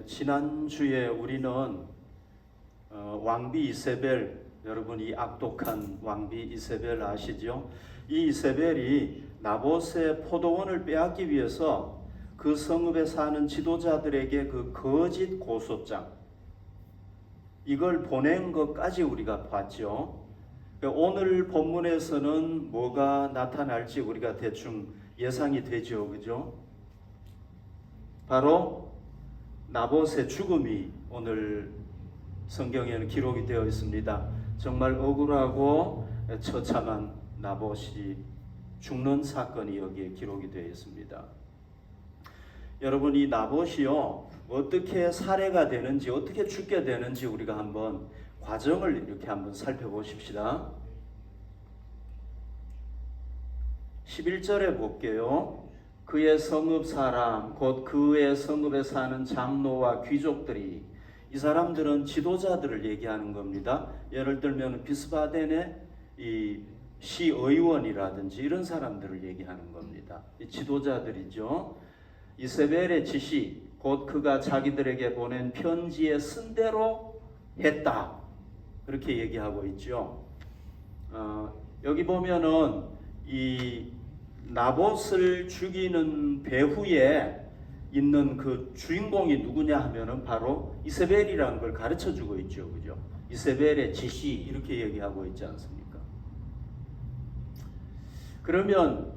지난주에 우리는 왕비 이세벨, 여러분 이 악독한 왕비 이세벨 아시죠? 이 이세벨이 나봇의 포도원을 빼앗기 위해서 그 성읍에 사는 지도자들에게 그 거짓 고소장 이걸 보낸 것까지 우리가 봤죠. 오늘 본문에서는 뭐가 나타날지 우리가 대충 예상이 되죠, 그죠? 바로 나봇의 죽음이 오늘 성경에는 기록이 되어 있습니다. 정말 억울하고 처참한 나봇이 죽는 사건이 여기에 기록이 되어 있습니다. 여러분, 이 나봇이요 어떻게 살해가 되는지, 어떻게 죽게 되는지 우리가 한번 과정을 이렇게 한번 살펴보십시다. 11절에 볼게요. 그의 성읍 사람 곧 그의 성읍에 사는 장로와 귀족들이, 이 사람들은 지도자들을 얘기하는 겁니다. 예를 들면 비스바덴의 이 시의원이라든지 이런 사람들을 얘기하는 겁니다. 이 지도자들이죠. 이세벨의 지시, 곧 그가 자기들에게 보낸 편지에 쓴 대로 했다, 그렇게 얘기하고 있죠. 여기 보면은 이 나봇을 죽이는 배후에 있는 그 주인공이 누구냐 하면은 바로 이세벨이라는 걸 가르쳐 주고 있죠, 그죠? 이세벨의 지시, 이렇게 얘기하고 있지 않습니까? 그러면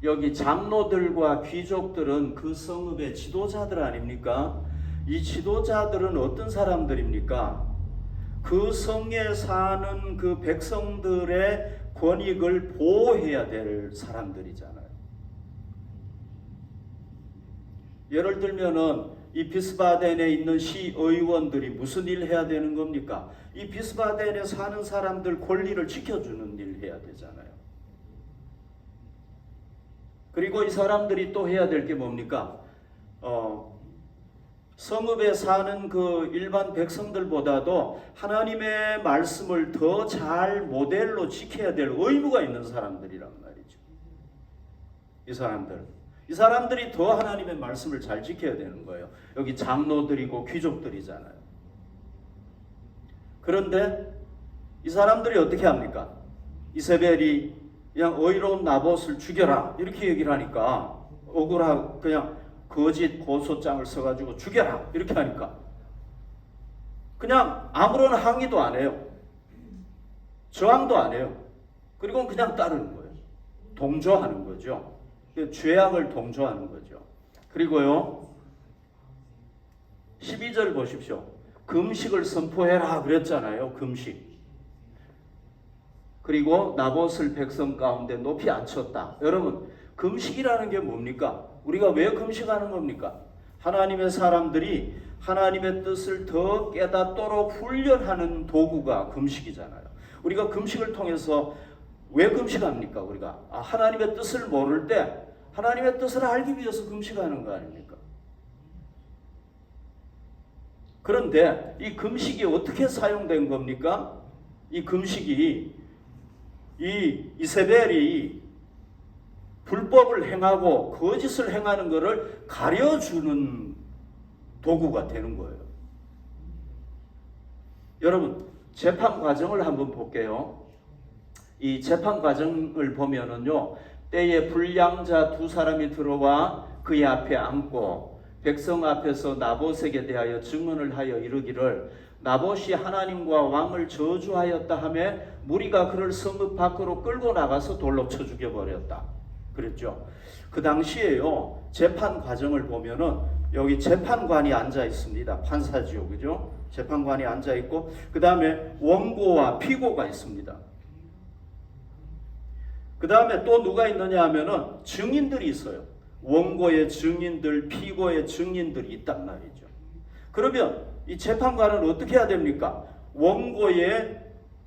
여기 장로들과 귀족들은 그 성읍의 지도자들 아닙니까? 이 지도자들은 어떤 사람들입니까? 그 성에 사는 그 백성들의 권익을 보호해야 될 사람들이잖아요. 예를 들면은 이 비스바덴에 있는 시의원들이 무슨 일 해야 되는 겁니까? 이 비스바덴에 사는 사람들 권리를 지켜주는 일 해야 되잖아요. 그리고 이 사람들이 또 해야 될 게 뭡니까? 성읍에 사는 그 일반 백성들보다도 하나님의 말씀을 더 잘 모델로 지켜야 될 의무가 있는 사람들이란 말이죠. 이 사람들이 더 하나님의 말씀을 잘 지켜야 되는 거예요. 여기 장로들이고 귀족들이잖아요. 그런데 이 사람들이 어떻게 합니까? 이세벨이 그냥 의로운 나봇을 죽여라 이렇게 얘기를 하니까, 억울하고 그냥 거짓 고소장을 써가지고 죽여라 이렇게 하니까 그냥 아무런 항의도 안 해요. 저항도 안 해요. 그리고 그냥 따르는 거예요. 동조하는 거죠. 죄악을 동조하는 거죠. 그리고요 12절 보십시오. 금식을 선포해라 그랬잖아요. 금식. 그리고 나봇을 백성 가운데 높이 앉혔다. 여러분, 금식이라는 게 뭡니까? 우리가 왜 금식하는 겁니까? 하나님의 사람들이 하나님의 뜻을 더 깨닫도록 훈련하는 도구가 금식이잖아요. 우리가 금식을 통해서 왜 금식합니까? 우리가 하나님의 뜻을 모를 때 하나님의 뜻을 알기 위해서 금식하는 거 아닙니까? 그런데 이 금식이 어떻게 사용된 겁니까? 이 금식이 이 이세벨이 불법을 행하고 거짓을 행하는 것을 가려주는 도구가 되는 거예요. 여러분, 재판 과정을 한번 볼게요. 이 재판 과정을 보면은요, 때에 불량자 두 사람이 들어와 그의 앞에 앉고 백성 앞에서 나봇에게 대하여 증언을 하여 이르기를, 나봇이 하나님과 왕을 저주하였다 하며 무리가 그를 성읍 밖으로 끌고 나가서 돌로 쳐 죽여버렸다 그랬죠. 그 당시에요, 재판 과정을 보면은 여기 재판관이 앉아 있습니다. 판사지요, 그죠? 재판관이 앉아 있고 그 다음에 원고와 피고가 있습니다. 그 다음에 또 누가 있느냐 하면은 증인들이 있어요. 원고의 증인들, 피고의 증인들이 있단 말이죠. 그러면 이 재판관은 어떻게 해야 됩니까? 원고의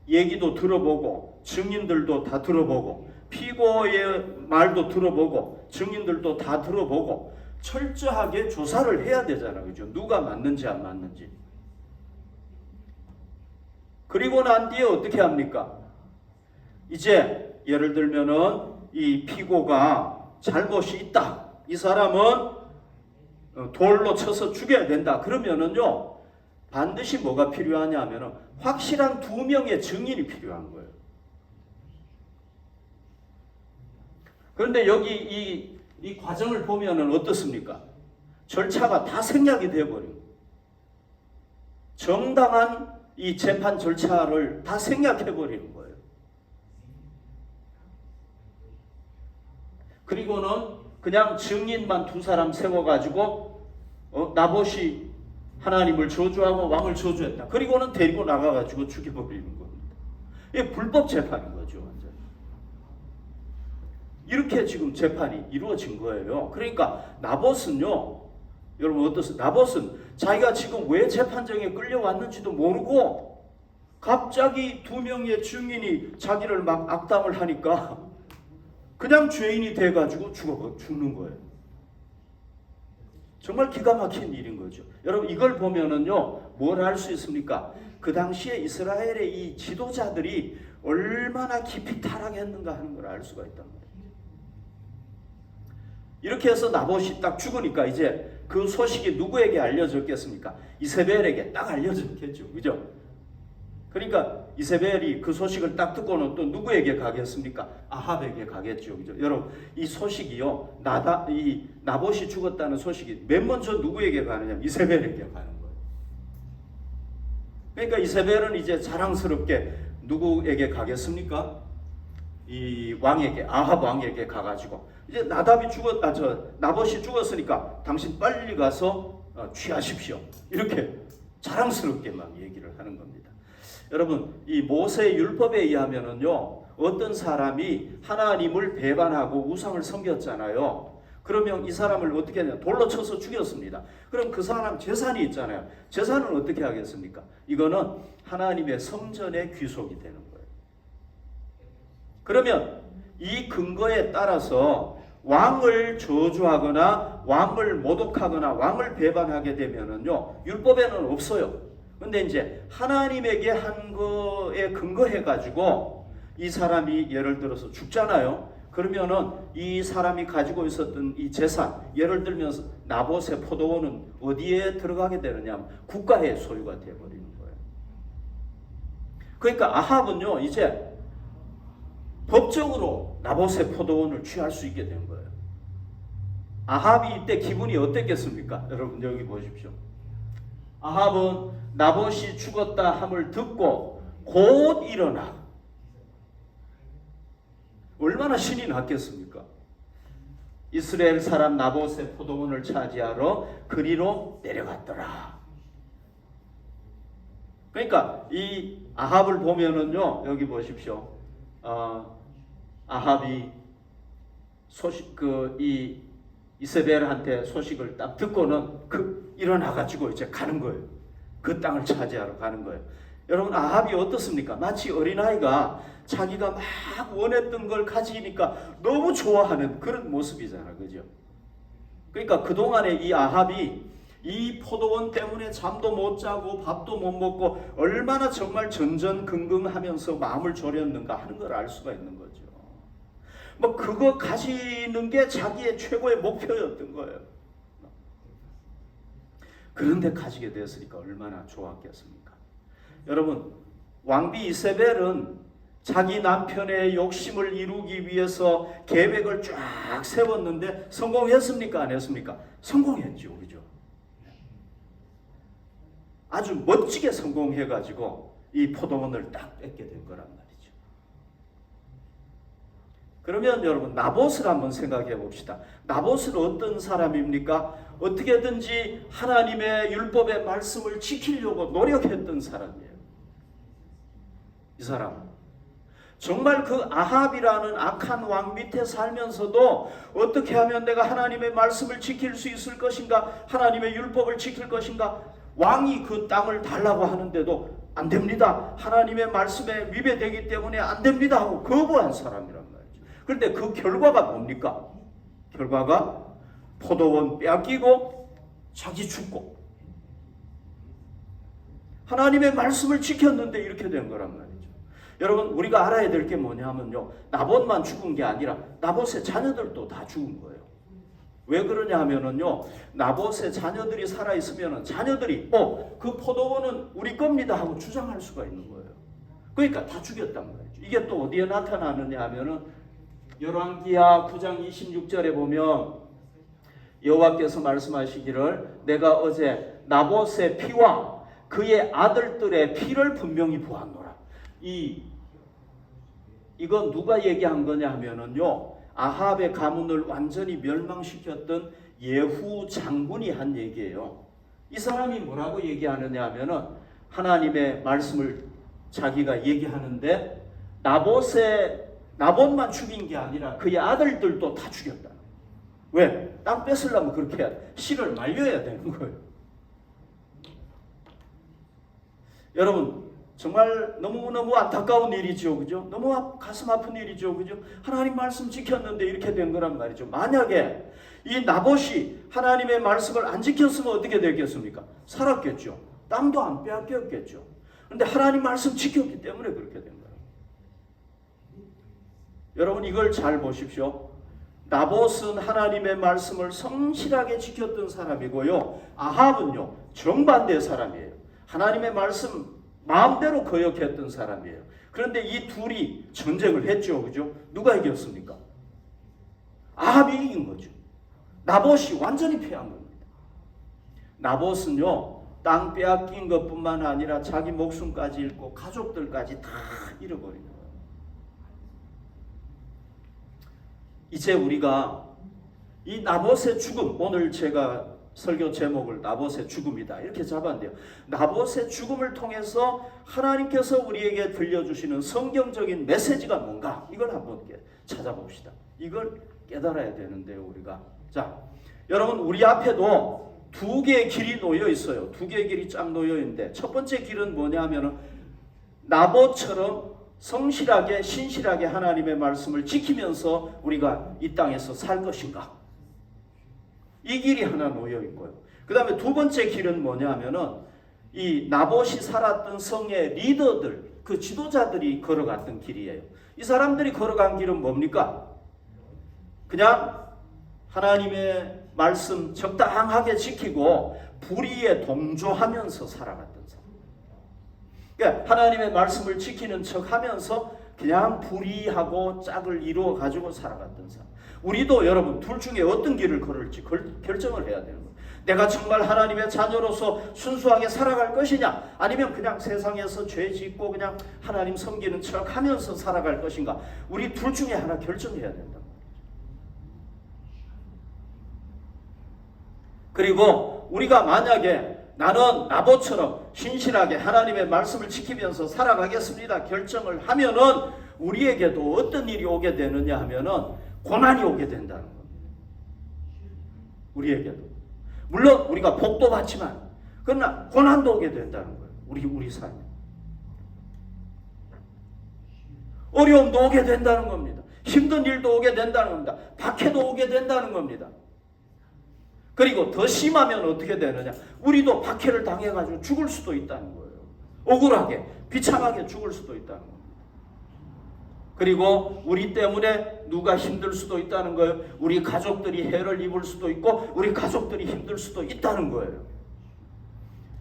얘기도 들어보고 증인들도 다 들어보고 피고의 말도 들어보고 증인들도 다 들어보고 철저하게 조사를 해야 되잖아요. 그죠? 누가 맞는지 안 맞는지. 그리고 난 뒤에 어떻게 합니까? 이제 예를 들면은 이 피고가 잘못이 있다. 이 사람은 돌로 쳐서 죽여야 된다. 그러면은요, 반드시 뭐가 필요하냐면은 확실한 두 명의 증인이 필요한 거예요. 그런데 여기 이 과정을 보면은 어떻습니까? 절차가 다 생략이 되어버린 거예요. 정당한 이 재판 절차를 다 생략해버리는 거예요. 그리고는 그냥 증인만 두 사람 세워가지고 나봇이 하나님을 저주하고 왕을 저주했다. 그리고는 데리고 나가가지고 죽여버리는 겁니다. 이게 불법 재판인 거죠, 완전. 이렇게 지금 재판이 이루어진 거예요. 그러니까 나봇은요, 여러분 어떠세요? 나봇은 자기가 지금 왜 재판정에 끌려왔는지도 모르고 갑자기 두 명의 증인이 자기를 막 악담을 하니까 그냥 죄인이 돼가지고 죽는 거예요. 정말 기가 막힌 일인 거죠. 여러분 이걸 보면은요, 뭘 알 수 있습니까? 그 당시에 이스라엘의 이 지도자들이 얼마나 깊이 타락했는가 하는 걸 알 수가 있단 말이에요. 이렇게 해서 나봇이 딱 죽으니까 이제 그 소식이 누구에게 알려졌겠습니까? 이세벨에게 딱 알려졌겠죠. 그죠? 그러니까 이세벨이 그 소식을 딱 듣고는 또 누구에게 가겠습니까? 아합에게 가겠죠. 그죠? 여러분, 이 소식이요, 이 나봇이 죽었다는 소식이 맨 먼저 누구에게 가느냐면 이세벨에게 가는 거예요. 그러니까 이세벨은 이제 자랑스럽게 누구에게 가겠습니까? 이 왕에게, 아합 왕에게 가가지고 이제 나봇이 죽었으니까 당신 빨리 가서 취하십시오. 이렇게 자랑스럽게 막 얘기를 하는 겁니다. 여러분, 이 모세의 율법에 의하면은요, 어떤 사람이 하나님을 배반하고 우상을 섬겼잖아요. 그러면 이 사람을 어떻게 하냐? 돌로 쳐서 죽였습니다. 그럼 그 사람 재산이 있잖아요. 재산은 어떻게 하겠습니까? 이거는 하나님의 성전에 귀속이 되는 거예요. 그러면 이 근거에 따라서 왕을 저주하거나 왕을 모독하거나 왕을 배반하게 되면은요, 율법에는 없어요. 근데 이제 하나님에게 한 거에 근거해 가지고 이 사람이 예를 들어서 죽잖아요. 그러면은 이 사람이 가지고 있었던 이 재산, 예를 들면 나봇의 포도원은 어디에 들어가게 되느냐? 국가의 소유가 되어 버리는 거예요. 그러니까 아합은요, 이제 법적으로 나봇의 포도원을 취할 수 있게 된 거예요. 아합이 이때 기분이 어땠겠습니까? 여러분 여기 보십시오. 아합은 나봇이 죽었다 함을 듣고 곧 일어나. 얼마나 신이 났겠습니까? 이스라엘 사람 나봇의 포도원을 차지하러 그리로 내려갔더라. 그러니까 이 아합을 보면은요, 여기 보십시오. 아합이 이 이세벨한테 소식을 딱 듣고는 일어나 가지고 이제 가는 거예요. 그 땅을 차지하러 가는 거예요. 여러분, 아합이 어떻습니까? 마치 어린아이가 자기가 막 원했던 걸 가지니까 너무 좋아하는 그런 모습이잖아. 그죠? 그러니까 그동안에 이 아합이 이 포도원 때문에 잠도 못 자고 밥도 못 먹고 얼마나 정말 전전긍긍하면서 마음을 졸였는가 하는 걸 알 수가 있는 거죠. 뭐 그거 가지는 게 자기의 최고의 목표였던 거예요. 그런데 가지게 되었으니까 얼마나 좋았겠습니까? 여러분, 왕비 이세벨은 자기 남편의 욕심을 이루기 위해서 계획을 쫙 세웠는데 성공했습니까? 안 했습니까? 성공했죠. 그죠? 아주 멋지게 성공해가지고 이 포도원을 딱 뺏게 된 거란 말이죠. 그러면 여러분, 나봇을 한번 생각해 봅시다. 나봇은 어떤 사람입니까? 어떻게든지 하나님의 율법의 말씀을 지키려고 노력했던 사람이에요. 이 사람은 정말 그 아합이라는 악한 왕 밑에 살면서도 어떻게 하면 내가 하나님의 말씀을 지킬 수 있을 것인가, 하나님의 율법을 지킬 것인가, 왕이 그 땅을 달라고 하는데도 안 됩니다, 하나님의 말씀에 위배되기 때문에 안 됩니다 하고 거부한 사람이란 말이죠. 그런데 그 결과가 뭡니까? 결과가 포도원 빼앗기고 자기 죽고, 하나님의 말씀을 지켰는데 이렇게 된 거란 말이죠. 여러분, 우리가 알아야 될 게 뭐냐면요, 나봇만 죽은 게 아니라 나봇의 자녀들도 다 죽은 거예요. 왜 그러냐 하면은요, 나봇의 자녀들이 살아 있으면은 자녀들이 그 포도원은 우리 겁니다 하고 주장할 수가 있는 거예요. 그러니까 다 죽였단 말이죠. 이게 또 어디에 나타나느냐 하면은 열왕기하 9장 26절에 보면 여호와께서 말씀하시기를 내가 어제 나봇의 피와 그의 아들들의 피를 분명히 보았노라. 이건 누가 얘기한 거냐 하면은요, 아합의 가문을 완전히 멸망시켰던 예후 장군이 한 얘기예요. 이 사람이 뭐라고 얘기하느냐 하면은 하나님의 말씀을 자기가 얘기하는데 나봇만 죽인 게 아니라 그의 아들들도 다 죽였다. 왜? 땅 뺏으려면 그렇게 씨를 말려야 되는 거예요. 여러분, 정말 너무너무 안타까운 일이죠. 그죠? 너무 가슴 아픈 일이죠. 그죠? 하나님 말씀 지켰는데 이렇게 된 거란 말이죠. 만약에 이 나봇이 하나님의 말씀을 안 지켰으면 어떻게 되겠습니까? 살았겠죠. 땅도 안 빼앗겼겠죠. 그런데 하나님 말씀 지켰기 때문에 그렇게 된 거예요. 여러분, 이걸 잘 보십시오. 나봇은 하나님의 말씀을 성실하게 지켰던 사람이고요. 아합은요, 정반대의 사람이에요. 하나님의 말씀 마음대로 거역했던 사람이에요. 그런데 이 둘이 전쟁을 했죠. 그죠? 누가 이겼습니까? 아합이 이긴 거죠. 나봇이 완전히 패한 겁니다. 나봇은요, 땅 빼앗긴 것뿐만 아니라 자기 목숨까지 잃고 가족들까지 다 잃어버린 거예요. 이제 우리가 이 나봇의 죽음, 오늘 제가 설교 제목을 나봇의 죽음이다 이렇게 잡았는데요. 나봇의 죽음을 통해서 하나님께서 우리에게 들려주시는 성경적인 메시지가 뭔가, 이걸 한번 찾아봅시다. 이걸 깨달아야 되는데요, 우리가. 자, 여러분, 우리 앞에도 두 개의 길이 놓여 있어요. 두 개의 길이 쫙 놓여 있는데, 첫 번째 길은 뭐냐면은 나봇처럼 성실하게 신실하게 하나님의 말씀을 지키면서 우리가 이 땅에서 살 것인가, 이 길이 하나 놓여 있고요. 그 다음에 두 번째 길은 뭐냐면은 이 나봇이 살았던 성의 리더들, 그 지도자들이 걸어갔던 길이에요. 이 사람들이 걸어간 길은 뭡니까? 그냥 하나님의 말씀 적당하게 지키고 불의에 동조하면서 살아갔던 사람. 그러니까 하나님의 말씀을 지키는 척하면서 그냥 불의하고 짝을 이루어 가지고 살아갔던 사람. 우리도 여러분 둘 중에 어떤 길을 걸을지 결정을 해야 되는 거예요. 내가 정말 하나님의 자녀로서 순수하게 살아갈 것이냐, 아니면 그냥 세상에서 죄 짓고 그냥 하나님 섬기는 척 하면서 살아갈 것인가. 우리 둘 중에 하나 결정해야 된다. 그리고 우리가 만약에 나는 나봇처럼 신실하게 하나님의 말씀을 지키면서 살아가겠습니다 결정을 하면은 우리에게도 어떤 일이 오게 되느냐 하면은 고난이 오게 된다는 겁니다. 우리에게도. 물론 우리가 복도 받지만 그러나 고난도 오게 된다는 거예요. 우리 삶에. 어려움도 오게 된다는 겁니다. 힘든 일도 오게 된다는 겁니다. 박해도 오게 된다는 겁니다. 그리고 더 심하면 어떻게 되느냐? 우리도 박해를 당해가지고 죽을 수도 있다는 거예요. 억울하게, 비참하게 죽을 수도 있다는 겁니다. 그리고 우리 때문에 누가 힘들 수도 있다는 거예요. 우리 가족들이 해를 입을 수도 있고 우리 가족들이 힘들 수도 있다는 거예요.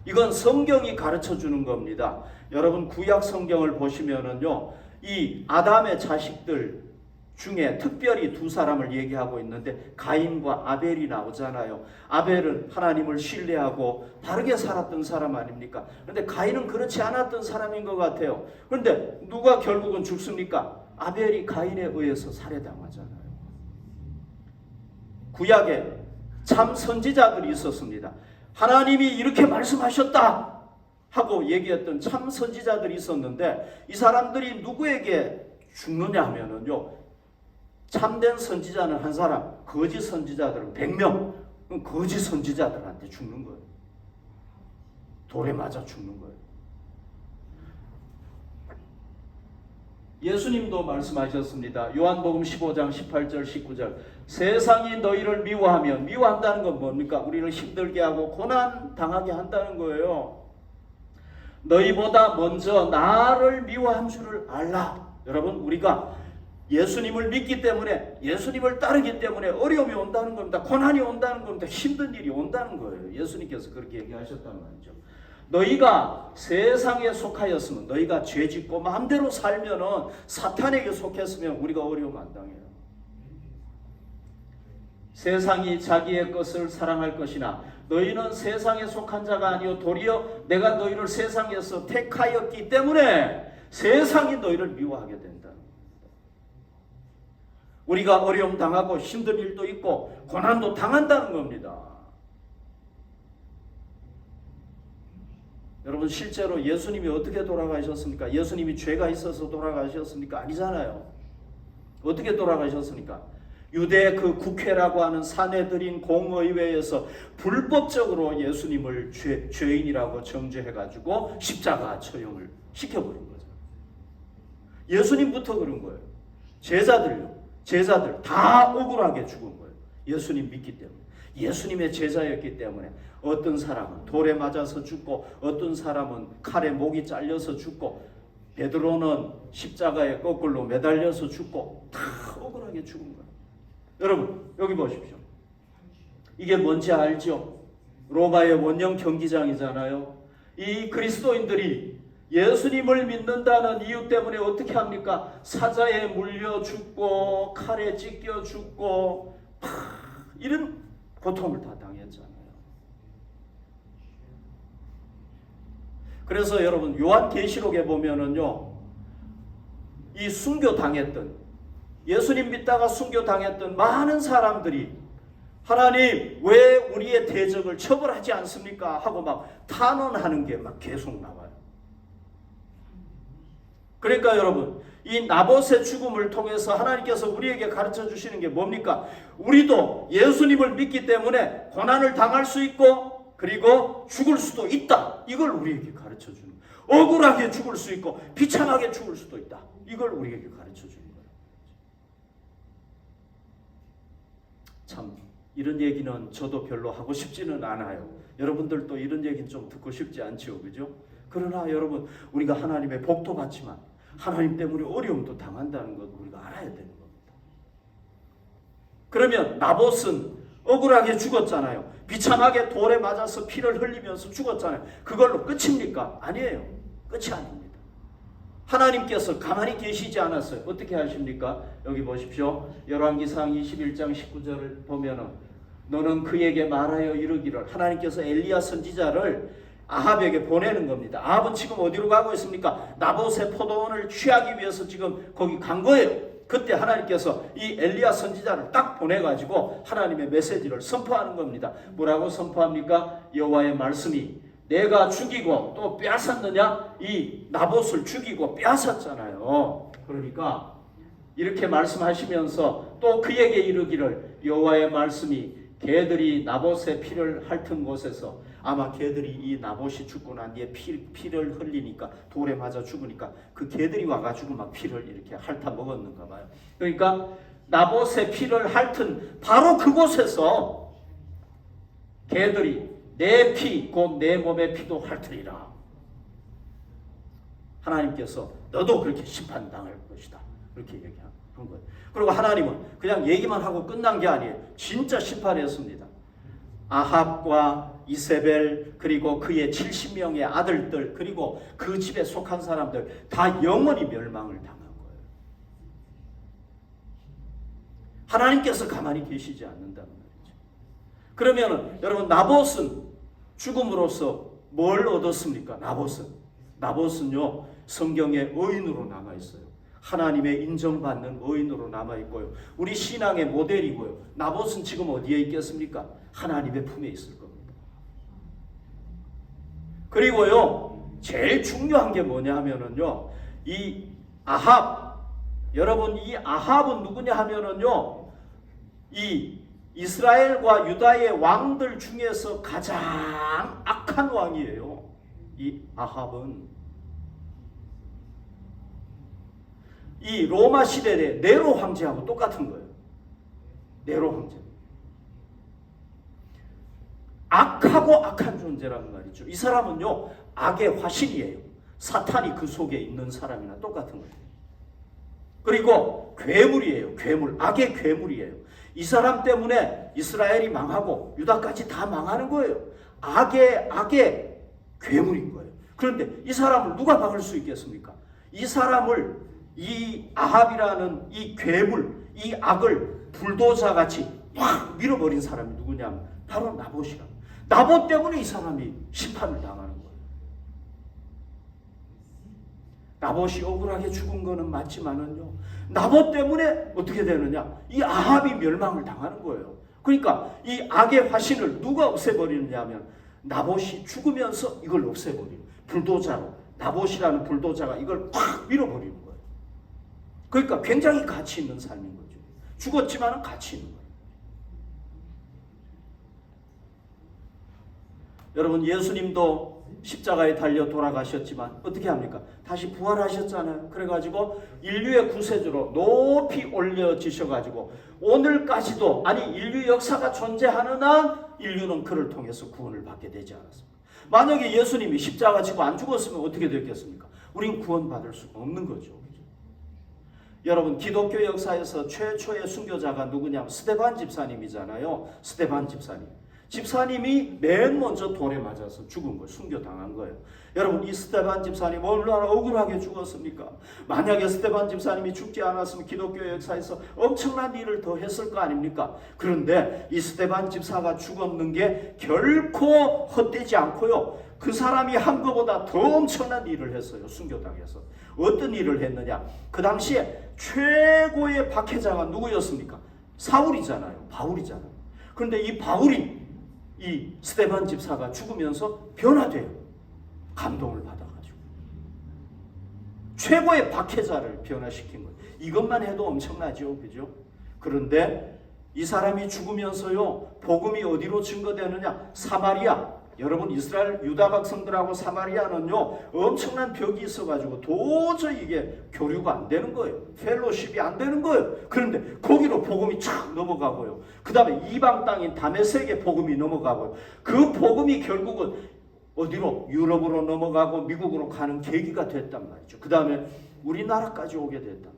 이건 성경이 가르쳐 주는 겁니다. 여러분 구약 성경을 보시면은요, 이 아담의 자식들 중에 특별히 두 사람을 얘기하고 있는데 가인과 아벨이 나오잖아요. 아벨은 하나님을 신뢰하고 바르게 살았던 사람 아닙니까? 그런데 가인은 그렇지 않았던 사람인 것 같아요. 그런데 누가 결국은 죽습니까? 아벨이 가인에 의해서 살해당하잖아요. 구약에 참 선지자들이 있었습니다. 하나님이 이렇게 말씀하셨다 하고 얘기했던 참 선지자들이 있었는데 이 사람들이 누구에게 죽느냐 하면은요, 참된 선지자는 한 사람, 거짓 선지자들은 100명, 거짓 선지자들한테 죽는 거예요. 돌에 맞아 죽는 거예요. 예수님도 말씀하셨습니다. 요한복음 15장 18절 19절 세상이 너희를 미워하면, 미워한다는 건 뭡니까? 우리를 힘들게 하고 고난 당하게 한다는 거예요. 너희보다 먼저 나를 미워한 줄을 알라. 여러분, 우리가 예수님을 믿기 때문에, 예수님을 따르기 때문에 어려움이 온다는 겁니다. 고난이 온다는 겁니다. 힘든 일이 온다는 거예요. 예수님께서 그렇게 얘기하셨단 말이죠. 너희가 세상에 속하였으면, 너희가 죄짓고 마음대로 살면은, 사탄에게 속했으면 우리가 어려움 안 당해요. 세상이 자기의 것을 사랑할 것이나 너희는 세상에 속한 자가 아니요 도리어 내가 너희를 세상에서 택하였기 때문에 세상이 너희를 미워하게 된다. 우리가 어려움 당하고 힘든 일도 있고 고난도 당한다는 겁니다. 여러분, 실제로 예수님이 어떻게 돌아가셨습니까? 예수님이 죄가 있어서 돌아가셨습니까? 아니잖아요. 어떻게 돌아가셨습니까? 유대 그 국회라고 하는 사내들인 공의회에서 불법적으로 예수님을 죄인이라고 정죄해가지고 십자가 처형을 시켜버린 거죠. 예수님부터 그런 거예요. 제자들 다 억울하게 죽은 거예요. 예수님 믿기 때문에. 예수님의 제자였기 때문에 어떤 사람은 돌에 맞아서 죽고 어떤 사람은 칼에 목이 잘려서 죽고 베드로는 십자가에 거꾸로 매달려서 죽고 다 억울하게 죽은 거예요. 여러분, 여기 보십시오. 이게 뭔지 알죠? 로마의 원형 경기장이잖아요. 이 그리스도인들이 예수님을 믿는다는 이유 때문에 어떻게 합니까? 사자에 물려 죽고 칼에 찢겨 죽고 이런 고통을 다 당했잖아요. 그래서 여러분, 요한계시록에 보면은요, 이 순교당했던, 예수님 믿다가 순교당했던 많은 사람들이 하나님 왜 우리의 대적을 처벌하지 않습니까? 하고 막 탄원하는 게 막 계속 나와요. 그러니까 여러분, 이 나봇의 죽음을 통해서 하나님께서 우리에게 가르쳐 주시는 게 뭡니까? 우리도 예수님을 믿기 때문에 고난을 당할 수 있고 그리고 죽을 수도 있다. 이걸 우리에게 가르쳐 주는 거예요. 억울하게 죽을 수 있고 비참하게 죽을 수도 있다. 이걸 우리에게 가르쳐 주는 거예요. 참 이런 얘기는 저도 별로 하고 싶지는 않아요. 여러분들도 이런 얘기는 좀 듣고 싶지 않죠, 그죠? 그러나 여러분, 우리가 하나님의 복도 받지만 하나님 때문에 어려움도 당한다는 것 우리가 알아야 되는 겁니다. 그러면 나봇은 억울하게 죽었잖아요. 비참하게 돌에 맞아서 피를 흘리면서 죽었잖아요. 그걸로 끝입니까? 아니에요. 끝이 아닙니다. 하나님께서 가만히 계시지 않았어요. 어떻게 하십니까? 여기 보십시오. 열왕기상 21장 19절을 보면은 너는 그에게 말하여 이르기를, 하나님께서 엘리야 선지자를 아합에게 보내는 겁니다. 아합은 지금 어디로 가고 있습니까? 나봇의 포도원을 취하기 위해서 지금 거기 간 거예요. 그때 하나님께서 이 엘리야 선지자를 딱 보내가지고 하나님의 메시지를 선포하는 겁니다. 뭐라고 선포합니까? 여호와의 말씀이 내가 죽이고 또 빼앗았느냐? 이 나봇을 죽이고 빼앗았잖아요. 그러니까 이렇게 말씀하시면서 또 그에게 이르기를, 여호와의 말씀이 개들이 나봇의 피를 핥은 곳에서, 아마 개들이 이 나봇이 죽고 난 뒤에 피를 흘리니까, 돌에 맞아 죽으니까 그 개들이 와가지고 막 피를 이렇게 핥아 먹었는가 봐요. 그러니까 나봇의 피를 핥은 바로 그곳에서 개들이 내 피, 곧 내 몸의 피도 핥으리라. 하나님께서 너도 그렇게 심판당할 것이다. 그렇게 얘기한 거예요. 그리고 하나님은 그냥 얘기만 하고 끝난 게 아니에요. 진짜 심판했습니다. 아합과 이세벨, 그리고 그의 70명의 아들들, 그리고 그 집에 속한 사람들 다 영원히 멸망을 당한 거예요. 하나님께서 가만히 계시지 않는다는 말이죠. 그러면 여러분, 나봇은 죽음으로써 뭘 얻었습니까? 나봇은요, 성경의 의인으로 남아있어요. 하나님의 인정받는 의인으로 남아있고요. 우리 신앙의 모델이고요. 나봇은 지금 어디에 있겠습니까? 하나님의 품에 있을 겁니다. 그리고요, 제일 중요한 게 뭐냐 하면은요, 이 아합, 여러분, 이 아합은 누구냐 하면은요, 이 이스라엘과 유다의 왕들 중에서 가장 악한 왕이에요. 이 아합은 이 로마 시대의 네로 황제하고 똑같은 거예요. 네로 황제. 악하고 악한 존재라는 말이죠. 이 사람은요, 악의 화신이에요. 사탄이 그 속에 있는 사람이나 똑같은 거예요. 그리고 괴물이에요. 괴물. 악의 괴물이에요. 이 사람 때문에 이스라엘이 망하고 유다까지 다 망하는 거예요. 악의 괴물인 거예요. 그런데 이 사람을 누가 막을 수 있겠습니까? 이 사람을, 이 아합이라는 이 괴물, 이 악을 불도저 같이 확 밀어버린 사람이 누구냐면 바로 나봇이라. 나봇 때문에 이 사람이 심판을 당하는 거예요. 나봇이 억울하게 죽은 거는 맞지만은요, 나봇 때문에 어떻게 되느냐? 이 아합이 멸망을 당하는 거예요. 그러니까 이 악의 화신을 누가 없애버리느냐 하면 나봇이 죽으면서 이걸 없애버리는 불도저로, 나봇이라는 불도저가 이걸 확 밀어버리는 거예요. 그러니까 굉장히 가치 있는 삶인 거죠. 죽었지만은 가치 있는 거예요. 여러분, 예수님도 십자가에 달려 돌아가셨지만 어떻게 합니까? 다시 부활하셨잖아요. 그래가지고 인류의 구세주로 높이 올려지셔가지고 오늘까지도, 아니 인류 역사가 존재하는 한 인류는 그를 통해서 구원을 받게 되지 않았습니다. 만약에 예수님이 십자가 지고 안 죽었으면 어떻게 됐겠습니까? 우린 구원받을 수 없는 거죠. 여러분, 기독교 역사에서 최초의 순교자가 누구냐면 스데반 집사님이잖아요. 스데반 집사님. 집사님이 맨 먼저 돌에 맞아서 죽은 거예요. 순교당한 거예요. 여러분, 이 스데반 집사님 얼마나 억울하게 죽었습니까? 만약에 스데반 집사님이 죽지 않았으면 기독교 역사에서 엄청난 일을 더 했을 거 아닙니까? 그런데 이 스데반 집사가 죽었는 게 결코 헛되지 않고요, 그 사람이 한 것보다 더 엄청난 일을 했어요. 순교당해서. 어떤 일을 했느냐? 그 당시에 최고의 박해자가 누구였습니까? 사울이잖아요. 바울이잖아요. 그런데 이 바울이 이 스데반 집사가 죽으면서 변화돼요. 감동을 받아가지고. 최고의 박해자를 변화시킨 거예요. 이것만 해도 엄청나죠. 그죠? 그런데 이 사람이 죽으면서요, 복음이 어디로 증거되느냐? 사마리아. 여러분, 이스라엘 유다 백성들하고 사마리아는요, 엄청난 벽이 있어가지고 도저히 이게 교류가 안 되는 거예요. 펠로십이 안 되는 거예요. 그런데 거기로 복음이 촥 넘어가고요. 그 다음에 이방 땅인 다메섹에 복음이 넘어가고요. 그 복음이 결국은 어디로? 유럽으로 넘어가고 미국으로 가는 계기가 됐단 말이죠. 그 다음에 우리나라까지 오게 됐단 말이죠.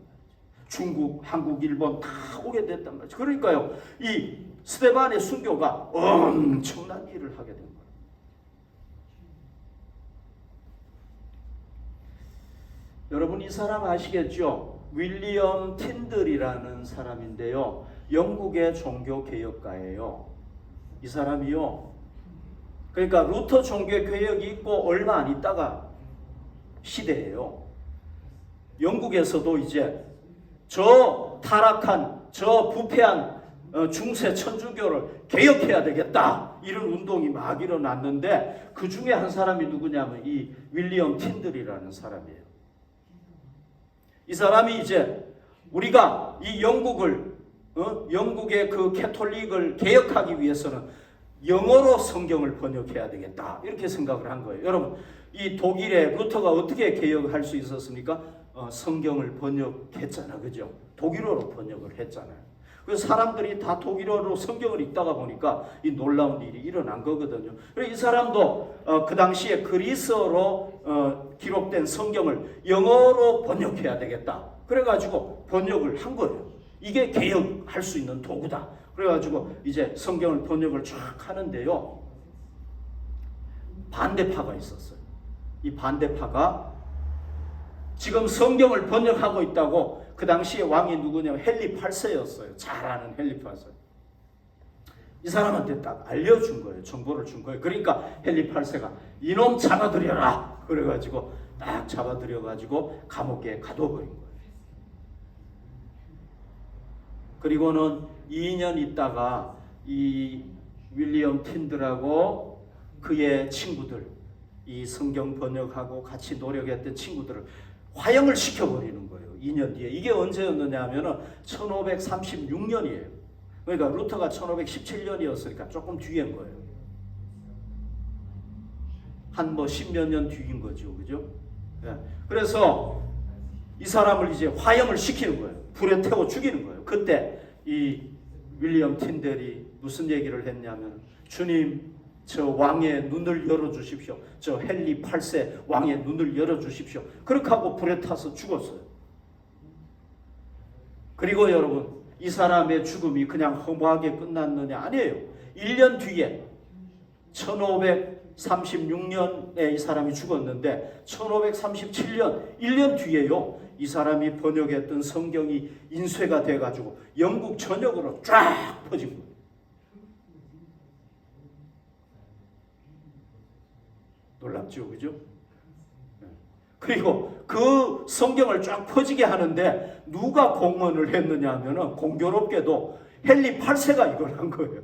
중국, 한국, 일본 다 오게 됐단 말이죠. 그러니까요, 이 스데반의 순교가 엄청난 일을 하게 된 거예요. 여러분, 이 사람 아시겠죠? 윌리엄 틴들이라는 사람인데요, 영국의 종교개혁가예요. 이 사람이요, 그러니까 루터 종교개혁이 있고 얼마 안 있다가 시대예요. 영국에서도 이제 저 타락한, 저 부패한 중세 천주교를 개혁해야 되겠다, 이런 운동이 막 일어났는데 그 중에 한 사람이 누구냐면 이 윌리엄 틴들이라는 사람이에요. 이 사람이 이제 우리가 이 영국을, 영국의 그 캐톨릭을 개혁하기 위해서는 영어로 성경을 번역해야 되겠다, 이렇게 생각을 한 거예요. 여러분, 이 독일의 루터가 어떻게 개혁할 수 있었습니까? 성경을 번역했잖아, 그죠? 독일어로 번역을 했잖아요. 그래서 사람들이 다 독일어로 성경을 읽다가 보니까 이 놀라운 일이 일어난 거거든요. 그래서 이 사람도 그 당시에 그리스어로 기록된 성경을 영어로 번역해야 되겠다, 그래가지고 번역을 한 거예요. 이게 개혁할 수 있는 도구다. 그래가지고 이제 성경을 번역을 쫙 하는데요, 반대파가 있었어요. 이 반대파가 지금 성경을 번역하고 있다고, 그 당시에 왕이 누구냐면 헨리 8세였어요. 잘 아는 헨리 8세. 이 사람한테 딱 알려준 거예요. 정보를 준 거예요. 그러니까 헨리 8세가 이놈 잡아들여라, 그래가지고 딱 잡아들여가지고 감옥에 가둬버린 거예요. 그리고는 2년 있다가 이 윌리엄 틴들하고 그의 친구들, 이 성경 번역하고 같이 노력했던 친구들을 화형을 시켜버리는 거예요. 2년 뒤에. 이게 언제였느냐 하면은 1536년이에요. 그러니까 루터가 1517년이었으니까 조금 뒤인 거예요. 한 뭐 10몇 년 뒤인 거죠. 그죠? 예. 그래서 이 사람을 이제 화형을 시키는 거예요. 불에 태워 죽이는 거예요. 그때 이 윌리엄 틴델이 무슨 얘기를 했냐면, 주님, 저 왕의 눈을 열어주십시오. 저 헨리 8세 왕의 눈을 열어주십시오. 그렇게 하고 불에 타서 죽었어요. 그리고 여러분, 이 사람의 죽음이 그냥 허무하게 끝났느냐? 아니에요. 1년 뒤에 1536년에 이 사람이 죽었는데 1537년 1년 뒤에요. 이 사람이 번역했던 성경이 인쇄가 돼가지고 영국 전역으로 쫙 퍼진 거예요. 놀랍죠, 그죠? 그리고 그 성경을 쫙 퍼지게 하는데 누가 공헌을 했느냐 하면은 공교롭게도 헨리 8세가 이걸 한 거예요.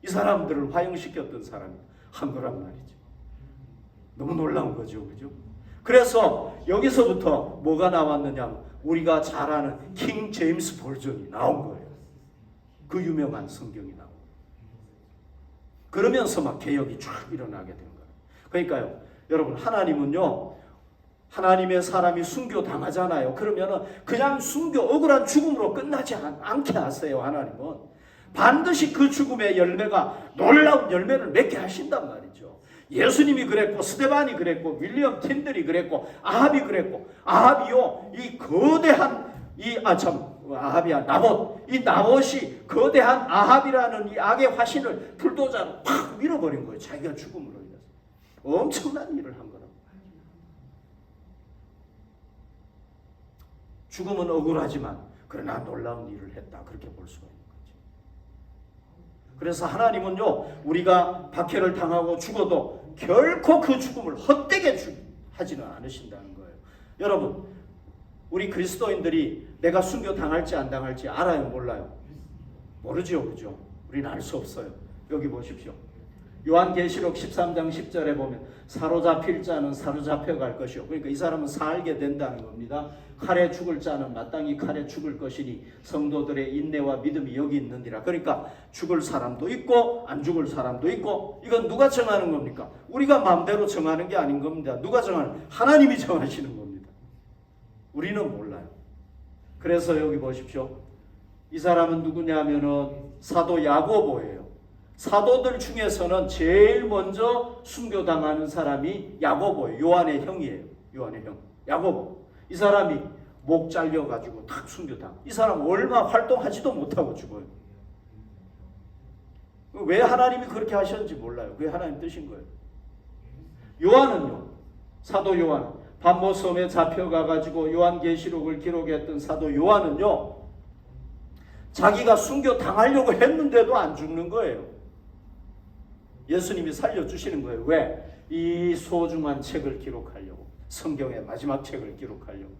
이 사람들을 화형시켰던 사람이 한 거란 말이죠. 너무 놀라운 거죠, 그죠? 그래서 여기서부터 뭐가 나왔느냐, 우리가 잘 아는 킹 제임스 버전이 나온 거예요. 그 유명한 성경이 나오고. 그러면서 막 개혁이 쫙 일어나게 된 거예요. 그러니까요, 여러분, 하나님은요, 하나님의 사람이 순교당하잖아요. 그러면은 그냥 순교, 억울한 죽음으로 끝나지 않게 하세요. 하나님은 반드시 그 죽음의 열매가 놀라운 열매를 맺게 하신단 말이죠. 예수님이 그랬고, 스데반이 그랬고, 윌리엄 틴들이 그랬고, 아합이 그랬고, 아합이요, 이 거대한 아합이야, 나봇. 이 나봇이 거대한 아합이라는 이 악의 화신을 불도자로 팍 밀어버린 거예요. 자기가 죽음으로 인해서. 엄청난 일을 한 거라고. 죽음은 억울하지만 그러나 놀라운 일을 했다, 그렇게 볼 수가 있는 거죠. 그래서 하나님은요, 우리가 박해를 당하고 죽어도 결코 그 죽음을 헛되게 하지는 않으신다는 거예요. 여러분, 우리 그리스도인들이 내가 순교 당할지 안 당할지 알아요, 몰라요? 모르죠, 그죠? 우리는 알 수 없어요. 여기 보십시오. 요한계시록 13장 10절에 보면 사로잡힐 자는 사로잡혀 갈 것이요. 그러니까 이 사람은 살게 된다는 겁니다. 칼에 죽을 자는 마땅히 칼에 죽을 것이니 성도들의 인내와 믿음이 여기 있느니라. 그러니까 죽을 사람도 있고 안 죽을 사람도 있고, 이건 누가 정하는 겁니까? 우리가 마음대로 정하는 게 아닌 겁니다. 누가 정하는? 하나님이 정하시는 겁니다. 우리는 몰라요. 그래서 여기 보십시오. 이 사람은 누구냐면은 사도 야고보예요. 사도들 중에서는 제일 먼저 순교당하는 사람이 야고보예요. 요한의 형이에요. 요한의 형. 야고보. 이 사람이 목 잘려가지고 탁 순교당. 이 사람 얼마 활동하지도 못하고 죽어요. 왜 하나님이 그렇게 하셨는지 몰라요. 그게 하나님 뜻인 거예요. 요한은요, 사도 요한, 반모섬에 잡혀가가지고 요한계시록을 기록했던 사도 요한은요, 자기가 순교 당하려고 했는데도 안 죽는 거예요. 예수님이 살려주시는 거예요. 왜? 이 소중한 책을 기록하려고. 성경의 마지막 책을 기록하려고.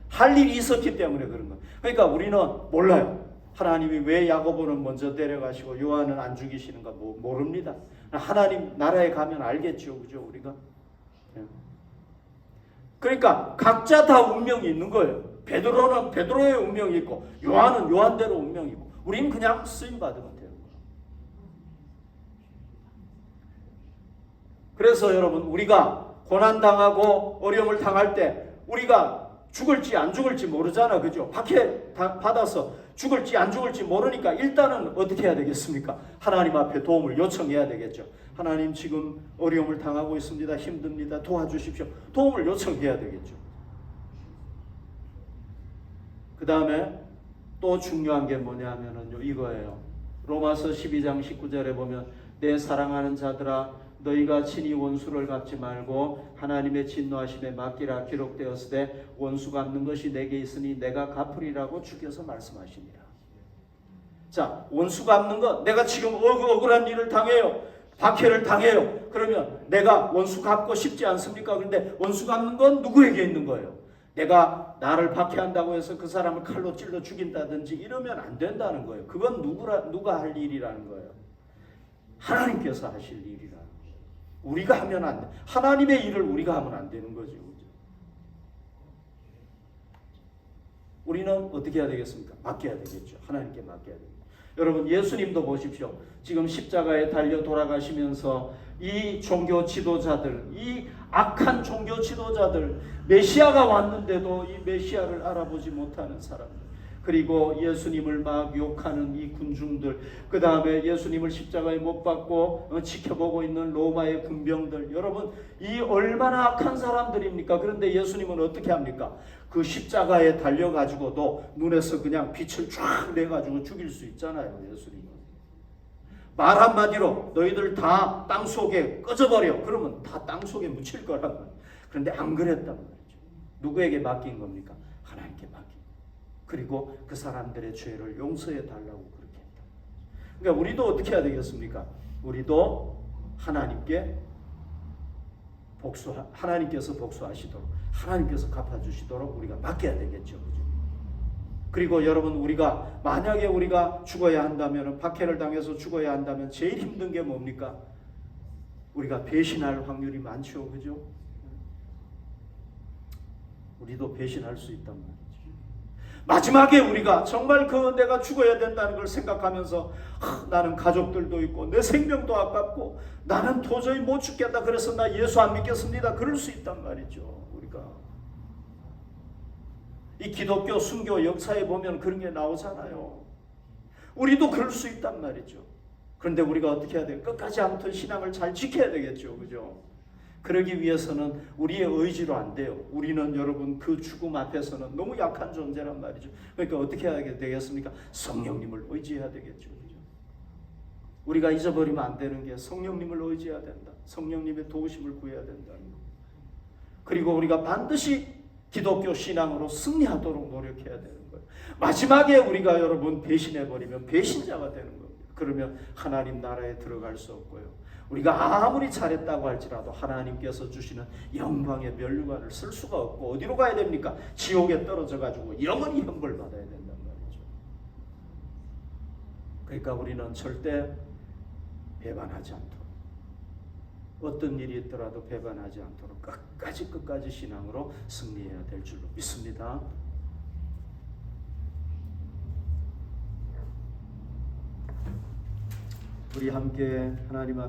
할 일이 있었기 때문에 그런 거예요. 그러니까 우리는 몰라요. 하나님이 왜 야고보는 먼저 데려가시고 요한은 안 죽이시는가 모릅니다. 하나님 나라에 가면 알겠죠, 그죠, 우리가? 그러니까 각자 다 운명이 있는 거예요. 베드로는 베드로의 운명이 있고, 요한은 요한대로 운명이 있고, 우리는 그냥 쓰임 받으면 돼요. 그래서 여러분, 우리가 고난당하고 어려움을 당할 때 우리가 죽을지 안 죽을지 모르잖아, 그죠? 박해 받아서 죽을지 안 죽을지 모르니까 일단은 어떻게 해야 되겠습니까? 하나님 앞에 도움을 요청해야 되겠죠. 하나님, 지금 어려움을 당하고 있습니다. 힘듭니다. 도와주십시오. 도움을 요청해야 되겠죠. 그 다음에 또 중요한 게 뭐냐면요, 이거예요. 로마서 12장 19절에 보면 내 사랑하는 자들아, 너희가 친히 원수를 갚지 말고 하나님의 진노하심에 맡기라. 기록되었으되 원수 갚는 것이 내게 있으니 내가 갚으리라고 주께서 말씀하시니라. 자, 원수 갚는 것, 내가 지금 억울한 일을 당해요. 박해를 당해요. 그러면 내가 원수 갚고 싶지 않습니까? 그런데 원수 갚는 건 누구에게 있는 거예요? 내가 나를 박해한다고 해서 그 사람을 칼로 찔러 죽인다든지 이러면 안 된다는 거예요. 그건 누가 할 일이라는 거예요? 하나님께서 하실 일이라는 거예요. 우리가 하면 안 돼. 하나님의 일을 우리가 하면 안 되는 거죠. 우리는 어떻게 해야 되겠습니까? 맡겨야 되겠죠. 하나님께 맡겨야 됩니다. 여러분, 예수님도 보십시오. 지금 십자가에 달려 돌아가시면서 이 종교 지도자들, 이 악한 종교 지도자들, 메시아가 왔는데도 이 메시아를 알아보지 못하는 사람들, 그리고 예수님을 막 욕하는 이 군중들, 그 다음에 예수님을 십자가에 못 박고 지켜보고 있는 로마의 군병들, 여러분, 이 얼마나 악한 사람들입니까? 그런데 예수님은 어떻게 합니까? 그 십자가에 달려가지고도 눈에서 그냥 빛을 쫙 내가지고 죽일 수 있잖아요. 예수님은. 말 한마디로 너희들 다 땅속에 꺼져버려. 그러면 다 땅속에 묻힐 거란 말이에요. 그런데 안 그랬단 말이죠. 누구에게 맡긴 겁니까? 하나님께 맡긴. 그리고 그 사람들의 죄를 용서해 달라고 그렇게 했다. 그러니까 우리도 어떻게 해야 되겠습니까? 우리도 하나님께서 복수하시도록, 하나님께서 갚아주시도록 우리가 맡겨야 되겠죠. 그죠? 그리고 여러분, 우리가 만약에 우리가 죽어야 한다면, 박해를 당해서 죽어야 한다면 제일 힘든 게 뭡니까? 우리가 배신할 확률이 많죠. 그죠? 우리도 배신할 수 있단 말이죠. 마지막에 우리가 정말 내가 죽어야 된다는 걸 생각하면서 나는 가족들도 있고 내 생명도 아깝고 나는 도저히 못 죽겠다, 그래서 나 예수 안 믿겠습니다, 그럴 수 있단 말이죠. 우리가 이 기독교 순교 역사에 보면 그런 게 나오잖아요. 우리도 그럴 수 있단 말이죠. 그런데 우리가 어떻게 해야 돼요? 끝까지 아무튼 신앙을 잘 지켜야 되겠죠. 그죠? 그러기 위해서는 우리의 의지로 안 돼요. 우리는 여러분 그 죽음 앞에서는 너무 약한 존재란 말이죠. 그러니까 어떻게 해야 되겠습니까? 성령님을 의지해야 되겠죠. 그죠? 우리가 잊어버리면 안 되는 게 성령님을 의지해야 된다. 성령님의 도우심을 구해야 된다는 거. 그리고 우리가 반드시 기독교 신앙으로 승리하도록 노력해야 되는 거예요. 마지막에 우리가 여러분 배신해버리면 배신자가 되는 겁니다. 그러면 하나님 나라에 들어갈 수 없고요. 우리가 아무리 잘했다고 할지라도 하나님께서 주시는 영광의 면류관을 쓸 수가 없고 어디로 가야 됩니까? 지옥에 떨어져 가지고 영원히 형벌 받아야 된단 말이죠. 그러니까 우리는 절대 배반하지 않도록, 어떤 일이 있더라도 배반하지 않도록 끝까지 신앙으로 승리해야 될 줄로 믿습니다. 우리 함께 하나님 앞에